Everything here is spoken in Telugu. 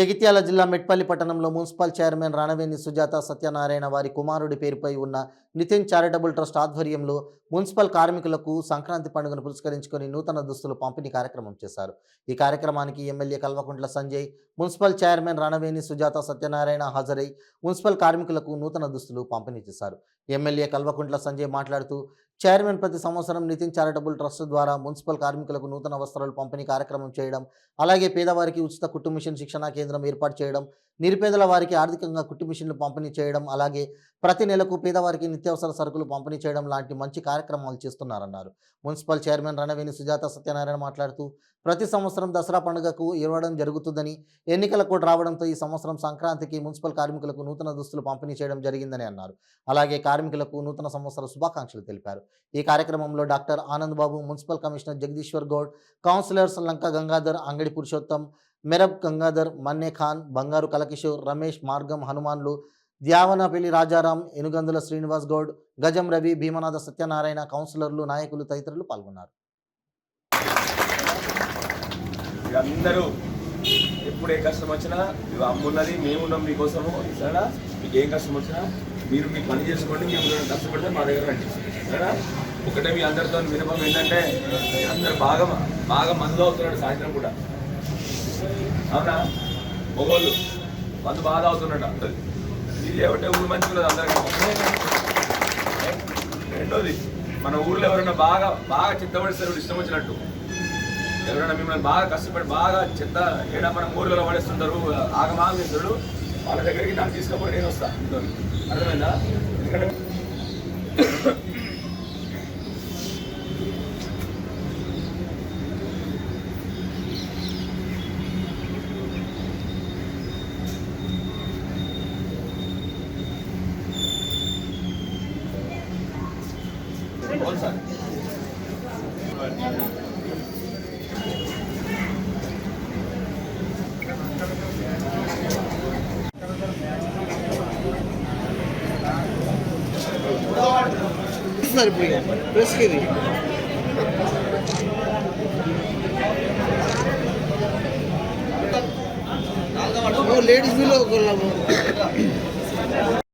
జగిత్యాల జిల్లా మెట్పల్లి పట్టణంలో మున్సిపల్ చైర్మన్ రణవేణి సుజాత సత్యనారాయణ వారి కుమారుడి పేరుపై ఉన్న నితిన్ చారిటబుల్ ట్రస్ట్ ఆధ్వర్యంలో మున్సిపల్ కార్మికులకు సంక్రాంతి పండుగను పురస్కరించుకొని నూతన దుస్తులు పంపిణీ కార్యక్రమం చేశారు. ఈ కార్యక్రమానికి MLA Kalvakuntla Sanjay, municipal chairman Ranaveni Sujatha Satyanarayana హాజరై మున్సిపల్ కార్మికులకు నూతన దుస్తులు పంపిణీ చేశారు. ఎమ్మెల్యే కల్వకుంట్ల సంజయ్ మాట్లాడుతూ చైర్మన్ ప్రతి సంవత్సరం నితిన్ చారిటబుల్ ట్రస్ట్ ద్వారా మున్సిపల్ కార్మికులకు నూతన వస్త్రాలు పంపిణీ కార్యక్రమం చేయడం, అలాగే పేదవారికి ఉచిత కుట్టు మిషన్ శిక్షణా కేంద్రం ఏర్పాటు చేయడం, నిరుపేదల వారికి ఆర్థికంగా కుట్టు మిషన్లు పంపిణీ చేయడం, అలాగే ప్రతి నెలకు పేదవారికి నిత్యావసర సరుకులు పంపిణీ చేయడం లాంటి మంచి కార్యక్రమాలు చేస్తున్నారన్నారు. మున్సిపల్ చైర్మన్ రణవేణి సుజాత సత్యనారాయణ మాట్లాడుతూ ప్రతి సంవత్సరం దసరా పండుగకు ఇవ్వడం జరుగుతుందని, ఎన్నికల కోడ్ రావడంతో ఈ సంవత్సరం సంక్రాంతికి మున్సిపల్ కార్మికులకు నూతన దుస్తులు పంపిణీ చేయడం జరిగిందని అన్నారు. అలాగే కార్మికులకు నూతన సంవత్సర శుభాకాంక్షలు తెలిపారు. ఈ కార్యక్రమంలో doctor Anand Babu, municipal commissioner Jagadeeshwar Goud, councillors Lanka Gangadhar, Angadi Purushottam, మెరబ్ Gangadhar, మన్నే ఖాన్, బంగారు కలకిషోర్, రమేష్, మార్గం హనుమాన్లు, ద్యావనపల్లి రాజారాం, ఎనుగందుల శ్రీనివాస్ గౌడ్, గజం రవి, భీమనాథ సత్యనారాయణ, కౌన్సిలర్లు, నాయకులు తదితరులు పాల్గొన్నారు. అందరూ ఎప్పుడు ఏ కష్టం వచ్చినా అమ్మున్నది మేమున్నాం మీకోసము. సరేనా? మీకు ఏం కష్టం వచ్చినా మీరు మీ పని చేసుకోండి, మేము కష్టపడితే మా దగ్గర రండి. సరేనా? ఒకటే మీ అందరితో వినపం ఏంటంటే అందరు బాగా మందు అవుతున్నాడు సాయంత్రం కూడా. అవునా? మొగోళ్ళు మందు బాగా అవుతున్నాడు అందరు. ఇది ఏమంటే ఊరు మంచిగా అందరికీ. రెండోది, మన ఊళ్ళో ఎవరైనా బాగా చిత్తపడిస్తారు ఇష్టం వచ్చినట్టు, ఎవరైనా మిమ్మల్ని బాగా కష్టపడి బాగా చెత్త ఏడా మన ఊళ్ళలో పడేస్తుంటారు, ఆగమాగం చేస్తాడు, వాళ్ళ దగ్గరికి నాకు తీసుకుపోయి నేను వస్తాను. అర్థమైందా? ఎందుకంటే సార్ प्रेस के लिए लेडीज भी लोग